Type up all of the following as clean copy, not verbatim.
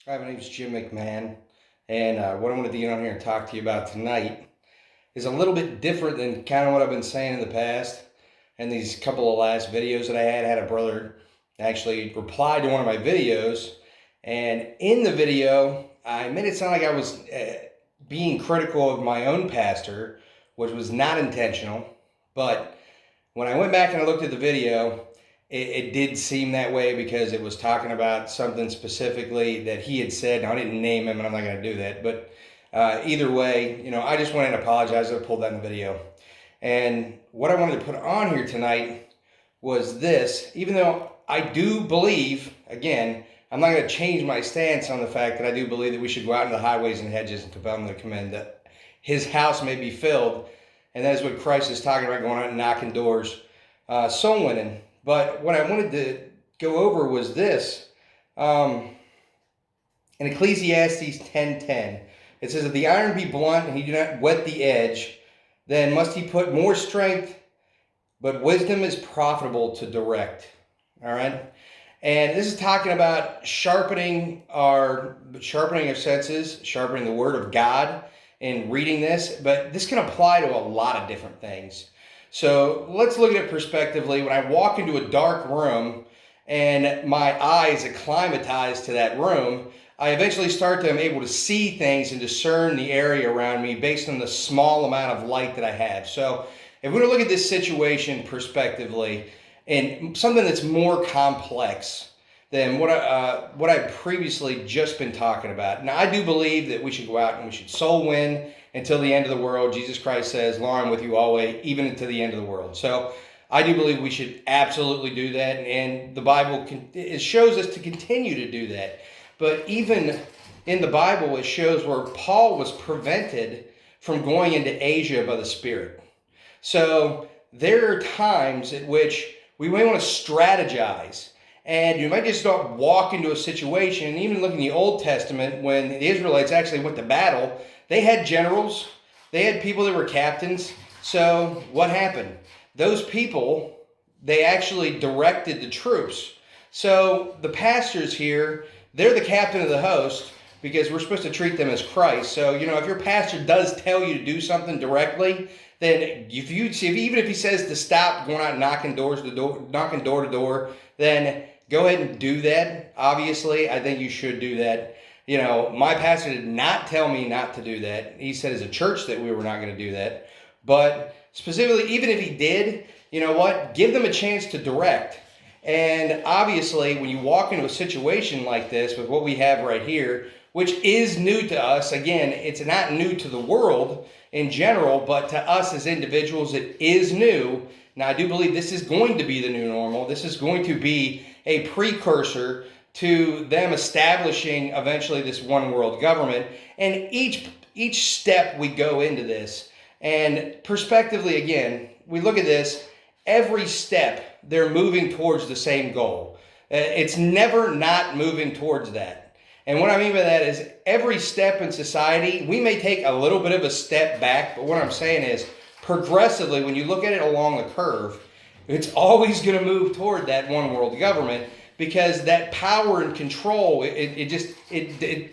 Hi, my name is Jim McMahon, and what I want to get on here and talk to you about tonight is a little bit different than kind of what I've been saying in the past. And these couple of last videos that I had a brother actually reply to one of my videos, and in the video, I made it sound like I was being critical of my own pastor, which was not intentional. But when I went back and I looked at the video, it did seem that way because it was talking about something specifically that he had said. Now, I didn't name him, and I'm not going to do that. But either way, I just went and apologized. I pulled down the video. And what I wanted to put on here tonight was this. Even though I do believe, again, I'm not going to change my stance on the fact that I do believe that we should go out into the highways and hedges and compel them to come in, that his house may be filled. And that is what Christ is talking about, going out and knocking doors, soul winning. But what I wanted to go over was this. In Ecclesiastes 10:10, it says, if the iron be blunt and he do not whet the edge, then must he put more strength, but wisdom is profitable to direct. All right? And this is talking about sharpening our senses, sharpening the word of God in reading this, but this can apply to a lot of different things. So let's look at it prospectively. When I walk into a dark room and my eyes acclimatize to that room, I eventually I'm able to see things and discern the area around me based on the small amount of light that I have. So if we're going to look at this situation prospectively and something that's more complex than what I've previously just been talking about. Now, I do believe that we should go out and we should soul win until the end of the world. Jesus Christ says, "Lo, I'm with you always, even until the end of the world." So I do believe we should absolutely do that, and the Bible it shows us to continue to do that. But even in the Bible, it shows where Paul was prevented from going into Asia by the Spirit. So there are times at which we may want to strategize. And you might just start walk into a situation, and even look in the Old Testament, when the Israelites actually went to battle, they had generals, they had people that were captains. So what happened? Those people, they actually directed the troops. So the pastors here, they're the captain of the host because we're supposed to treat them as Christ. So, if your pastor does tell you to do something directly, then even if he says to stop going out and knocking door to door, then go ahead and do that. Obviously, I think you should do that. My pastor did not tell me not to do that. He said as a church that we were not going to do that. But specifically, even if he did, you know what? Give them a chance to direct. And obviously, when you walk into a situation like this with what we have right here, which is new to us, again, it's not new to the world in general, but to us as individuals, it is new. Now, I do believe this is going to be the new normal. This is going to be a precursor to them establishing eventually this one world government. And each step we go into this, and prospectively, again, we look at this, every step, they're moving towards the same goal. It's never not moving towards that. And what I mean by that is every step in society, we may take a little bit of a step back, but what I'm saying is progressively, when you look at it along the curve, it's always going to move toward that one world government, because that power and control, the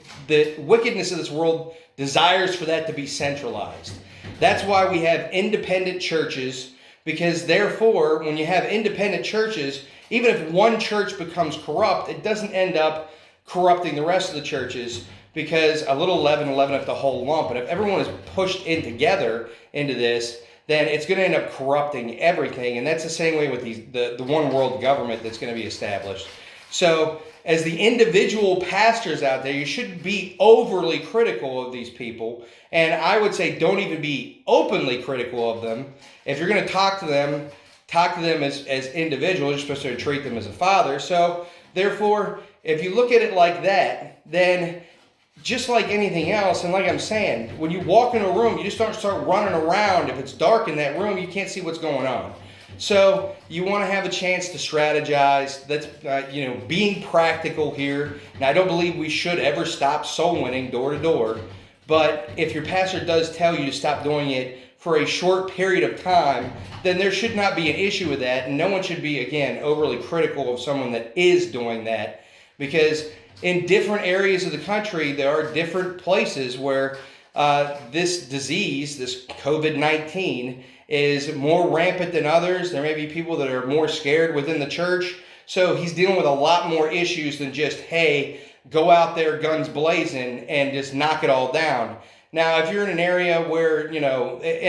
wickedness of this world desires for that to be centralized. That's why we have independent churches, because therefore, when you have independent churches, even if one church becomes corrupt, it doesn't end up corrupting the rest of the churches, because a little leaven will leaven up the whole lump. And if everyone is pushed in together into this, then it's going to end up corrupting everything. And that's the same way with the one world government that's going to be established. So as the individual pastors out there, you shouldn't be overly critical of these people. And I would say don't even be openly critical of them. If you're going to talk to them as individuals. You're supposed to treat them as a father. So therefore, if you look at it like that, then just like anything else, and like I'm saying, when you walk in a room, you just don't start running around. If it's dark in that room, you can't see what's going on. So you want to have a chance to strategize. That's being practical here. Now, I don't believe we should ever stop soul winning door to door. But if your pastor does tell you to stop doing it for a short period of time, then there should not be an issue with that. And no one should be, again, overly critical of someone that is doing that. Because in different areas of the country, there are different places where this disease, this COVID-19, is more rampant than others. There may be people that are more scared within the church. So he's dealing with a lot more issues than just, hey, go out there guns blazing and just knock it all down. Now, if you're in an area where, and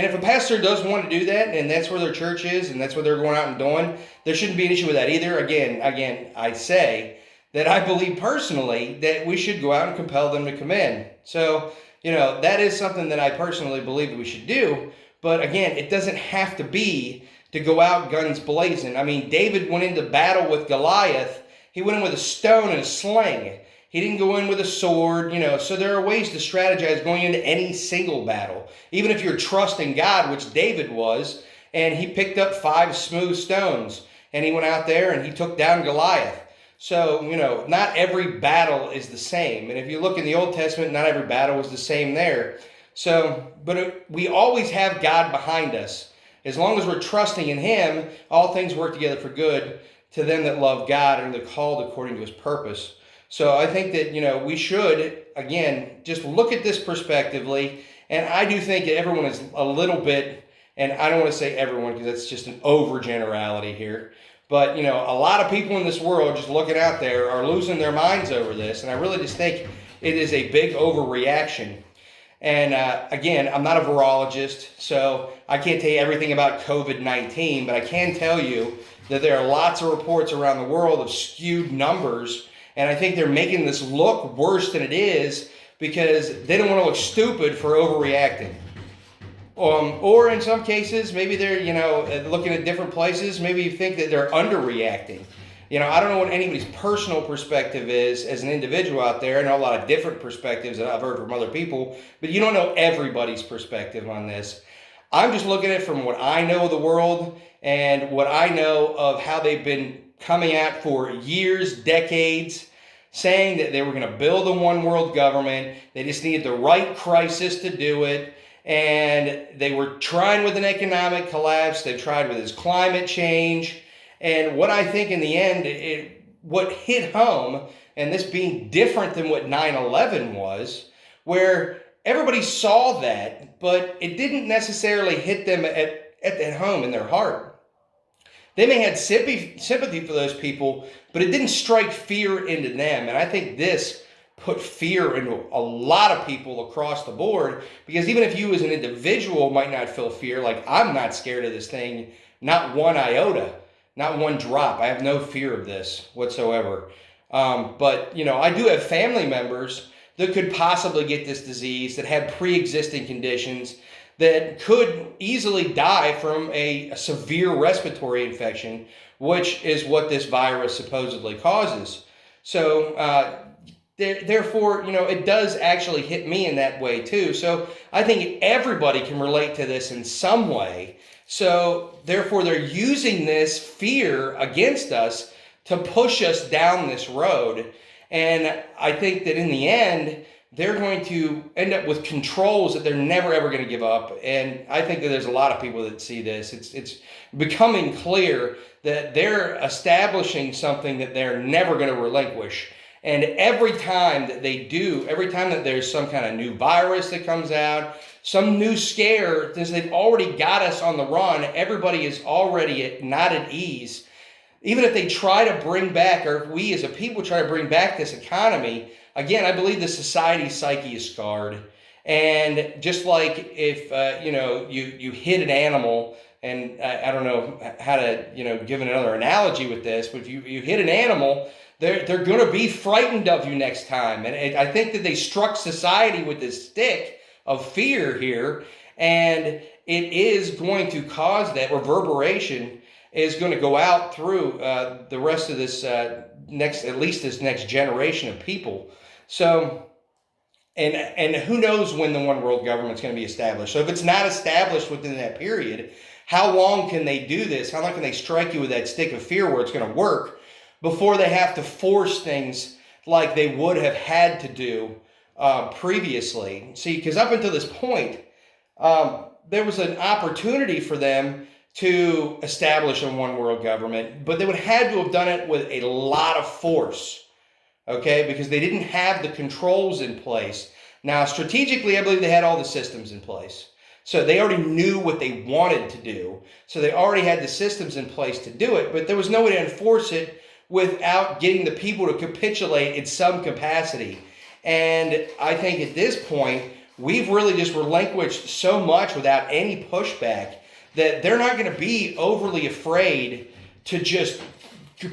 if a pastor does want to do that and that's where their church is and that's what they're going out and doing, there shouldn't be an issue with that either. Again, I say that I believe personally that we should go out and compel them to come in. So, that is something that I personally believe that we should do. But again, it doesn't have to be to go out guns blazing. I mean, David went into battle with Goliath. He went in with a stone and a sling. He didn't go in with a sword, So there are ways to strategize going into any single battle. Even if you're trusting God, which David was, and he picked up 5 smooth stones. And he went out there and he took down Goliath. So, not every battle is the same. And if you look in the Old Testament, not every battle was the same there. So, but we always have God behind us. As long as we're trusting in Him, all things work together for good to them that love God and are called according to His purpose. So I think that, we should, again, just look at this prospectively. And I do think that everyone is a little bit, and I don't want to say everyone because that's just an overgenerality here. But, a lot of people in this world just looking out there are losing their minds over this. And I really just think it is a big overreaction. And again, I'm not a virologist, so I can't tell you everything about COVID-19, but I can tell you that there are lots of reports around the world of skewed numbers. And I think they're making this look worse than it is because they don't want to look stupid for overreacting. Or in some cases, maybe they're, looking at different places. Maybe you think that they're underreacting. I don't know what anybody's personal perspective is as an individual out there. I know a lot of different perspectives that I've heard from other people, but you don't know everybody's perspective on this. I'm just looking at it from what I know of the world and what I know of how they've been coming at for years, decades, saying that they were going to build a one world government. They just needed the right crisis to do it. And they were trying with an economic collapse. They tried with this climate change. And what I think in the end, what hit home, and this being different than what 9/11 was, where everybody saw that, but it didn't necessarily hit them at home in their heart. They may have sympathy for those people, but it didn't strike fear into them. And I think this put fear into a lot of people across the board, because even if you as an individual might not feel fear, like I'm not scared of this thing, not one iota, not one drop. I have no fear of this whatsoever. But, I do have family members that could possibly get this disease, that had pre-existing conditions, that could easily die from a severe respiratory infection, which is what this virus supposedly causes. So, therefore, it does actually hit me in that way too. So I think everybody can relate to this in some way. So therefore, they're using this fear against us to push us down this road. And I think that in the end, they're going to end up with controls that they're never, ever going to give up. And I think that there's a lot of people that see this. It's becoming clear that they're establishing something that they're never going to relinquish. And every time that they do, every time that there's some kind of new virus that comes out, some new scare, since they've already got us on the run, everybody is already not at ease. Even if they try to bring back, or if we as a people try to bring back this economy, again, I believe the society psyche is scarred. And just like if, you hit an animal, and I don't know how to, give another analogy with this, but if you hit an animal, they're going to be frightened of you next time. And I think that they struck society with this stick of fear here, and it is going to cause that reverberation is going to go out through the rest of this this next generation of people. So, and who knows when the one world government's going to be established. So if it's not established within that period, how long can they do this? How long can they strike you with that stick of fear where it's going to work before they have to force things like they would have had to do previously? See, because up until this point, there was an opportunity for them to establish a one world government, but they would have had to have done it with a lot of force. okay, because they didn't have the controls in place. Now, strategically, I believe they had all the systems in place. So they already knew what they wanted to do. So they already had the systems in place to do it, but there was no way to enforce it without getting the people to capitulate in some capacity. And I think at this point, we've really just relinquished so much without any pushback that they're not going to be overly afraid to just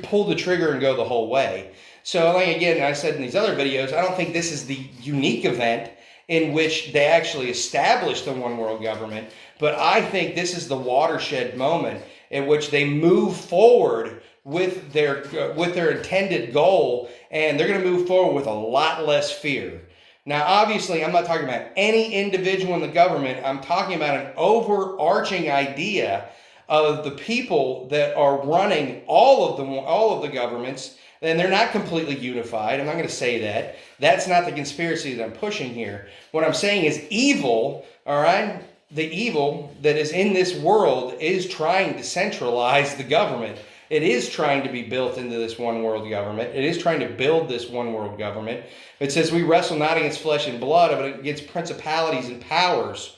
pull the trigger and go the whole way. So, like again, I said in these other videos, I don't think this is the unique event in which they actually established the one world government, but I think this is the watershed moment in which they move forward with their intended goal, and they're going to move forward with a lot less fear. Now, obviously, I'm not talking about any individual in the government. I'm talking about an overarching idea of the people that are running all of the governments, and they're not completely unified. I'm not going to say that. That's not the conspiracy that I'm pushing here. What I'm saying is evil, all right? The evil that is in this world is trying to centralize the government. It is trying to be built into this one world government. It is trying to build this one world government. It says we wrestle not against flesh and blood, but against principalities and powers,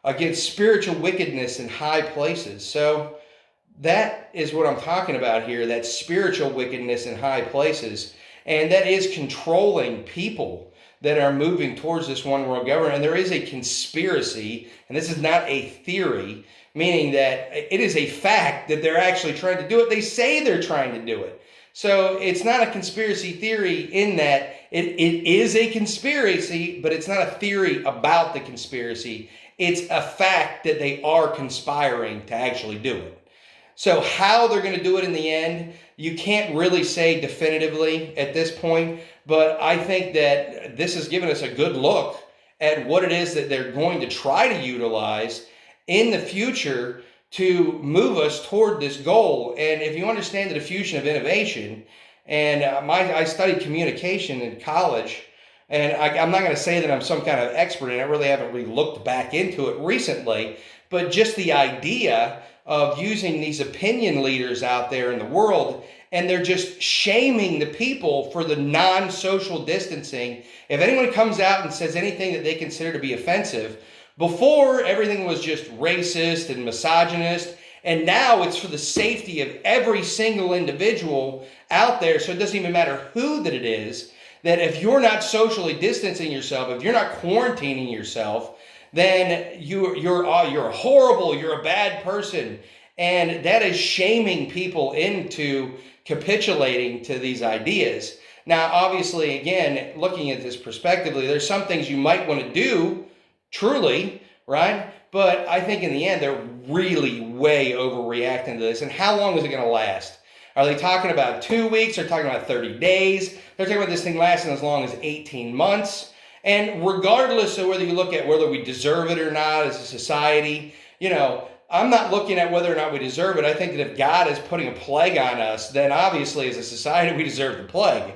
against spiritual wickedness in high places. So that is what I'm talking about here, that spiritual wickedness in high places. And that is controlling people that are moving towards this one world government. And there is a conspiracy, and this is not a theory, meaning that it is a fact that they're actually trying to do it. They say they're trying to do it. So it's not a conspiracy theory in that it is a conspiracy, but it's not a theory about the conspiracy. It's a fact that they are conspiring to actually do it. So how they're going to do it in the end, you can't really say definitively at this point, but I think that this has given us a good look at what it is that they're going to try to utilize in the future to move us toward this goal. And if you understand the diffusion of innovation, and I studied communication in college, and I'm not going to say that I'm some kind of expert, and I really haven't really looked back into it recently, but just the idea of using these opinion leaders out there in the world, and they're just shaming the people for the non-social distancing. If anyone comes out and says anything that they consider to be offensive, before everything was just racist and misogynist, and now it's for the safety of every single individual out there, so it doesn't even matter who that it is, that if you're not socially distancing yourself, if you're not quarantining yourself, then you're horrible, you're a bad person. And that is shaming people into capitulating to these ideas. Now, obviously, again, looking at this prospectively, there's some things you might want to do, truly, right? But I think in the end, they're really way overreacting to this. And how long is it going to last? Are they talking about 2 weeks? They're talking about 30 days. They're talking about this thing lasting as long as 18 months. And regardless of whether you look at whether we deserve it or not as a society, I'm not looking at whether or not we deserve it. I think that if God is putting a plague on us, then obviously as a society we deserve the plague.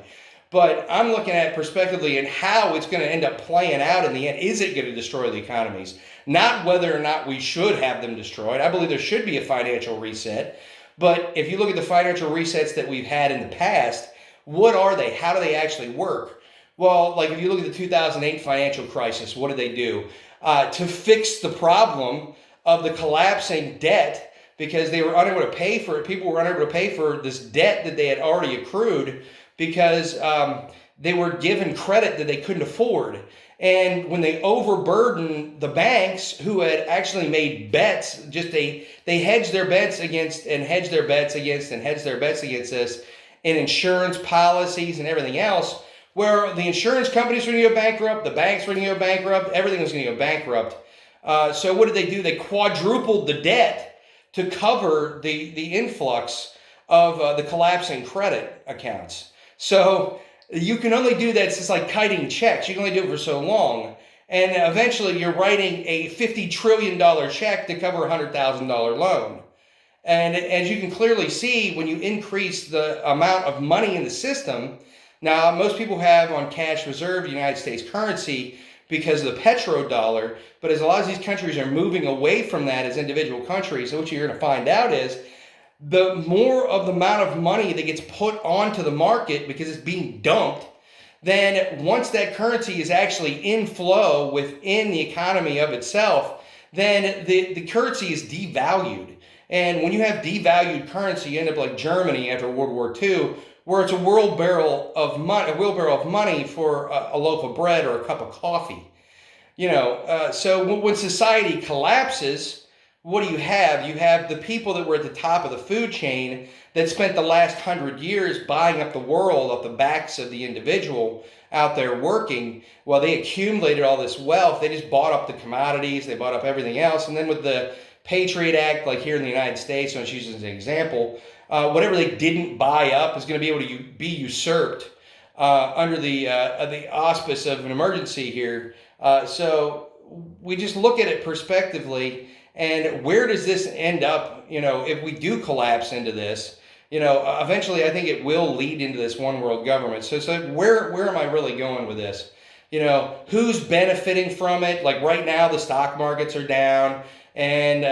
But I'm looking at prospectively and how it's going to end up playing out in the end. Is it going to destroy the economies? Not whether or not we should have them destroyed. I believe there should be a financial reset. But if you look at the financial resets that we've had in the past, what are they? How do they actually work? Well, like if you look at the 2008 financial crisis, what did they do? To fix the problem of the collapsing debt, because they were unable to pay for it. People were unable to pay for this debt that they had already accrued because they were given credit that they couldn't afford. And when they overburdened the banks who had actually made bets, they hedged their bets against and hedged their bets against and hedged their bets against this in insurance policies and everything else, where the insurance companies were going to go bankrupt, the banks were going to go bankrupt, everything was going to go bankrupt. So what did they do? They quadrupled the debt to cover the influx of the collapsing credit accounts. So you can only do that. It's just like kiting checks. You can only do it for so long. And eventually you're writing a $50 trillion check to cover a $100,000 loan. And as you can clearly see, when you increase the amount of money in the system, now most people have on cash reserve United States currency because of the petrodollar, but as a lot of these countries are moving away from that as individual countries, so what you're going to find out is the more of the amount of money that gets put onto the market because it's being dumped, then once that currency is actually in flow within the economy of itself, then the currency is devalued. And when you have devalued currency, you end up like Germany after World War II, where it's a wheelbarrow of money for a loaf of bread or a cup of coffee. So when society collapses, what do you have? You have the people that were at the top of the food chain that spent the last 100 years buying up the world off the backs of the individual out there working. Well, they accumulated all this wealth. They just bought up the commodities. They bought up everything else. And then with the Patriot Act, like here in the United States, so I'm using as an example, whatever they didn't buy up is going to be able to be usurped under the auspice of an emergency here. So we just look at it prospectively, and where does this end up? If we do collapse into this, eventually I think it will lead into this one world government. So where am I really going with this? Who's benefiting from it? Like right now, the stock markets are down, and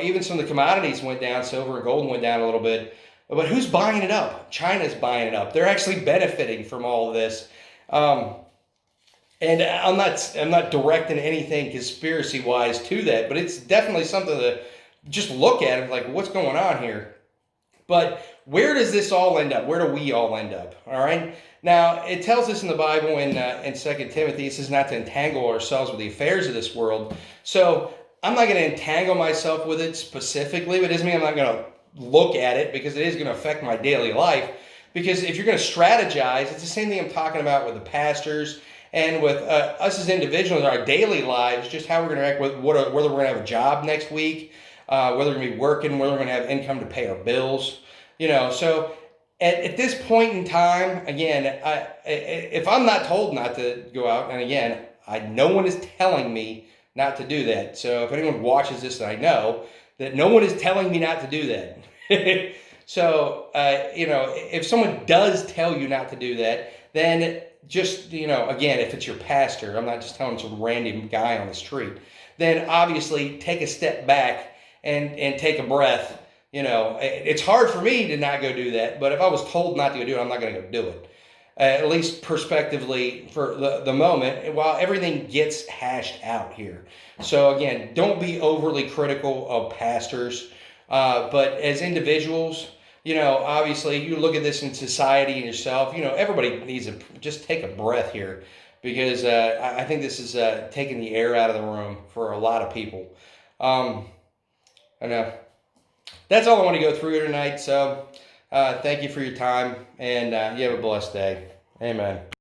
even some of the commodities went down. Silver and gold went down a little bit. But who's buying it up? China's buying it up. They're actually benefiting from all of this. And I'm not directing anything conspiracy wise to that, but it's definitely something to just look at and like, what's going on here? But where does this all end up? Where do we all end up? All right. Now it tells us in the Bible in 2 Timothy, it says not to entangle ourselves with the affairs of this world. So I'm not going to entangle myself with it specifically, but it doesn't mean I'm not going to look at it, because it is going to affect my daily life. Because if you're going to strategize, it's the same thing I'm talking about with the pastors and with us as individuals in our daily lives, just how we're going to act with whether we're going to have a job next week, whether we're going to be working, whether we're going to have income to pay our bills. So at this point in time, again, if I'm not told not to go out, and again, no one is telling me not to do that. So if anyone watches this, I know that no one is telling me not to do that. So, if someone does tell you not to do that, then just, again, if it's your pastor, I'm not just telling some random guy on the street, then obviously take a step back and take a breath. It's hard for me to not go do that, but if I was told not to go do it, I'm not going to go do it. At least prospectively for the moment, while everything gets hashed out here. So again, don't be overly critical of pastors, but as individuals, obviously you look at this in society and yourself, everybody needs to just take a breath here, because I think this is taking the air out of the room for a lot of people. I know. That's all I want to go through tonight. So thank you for your time, and you have a blessed day. Amen.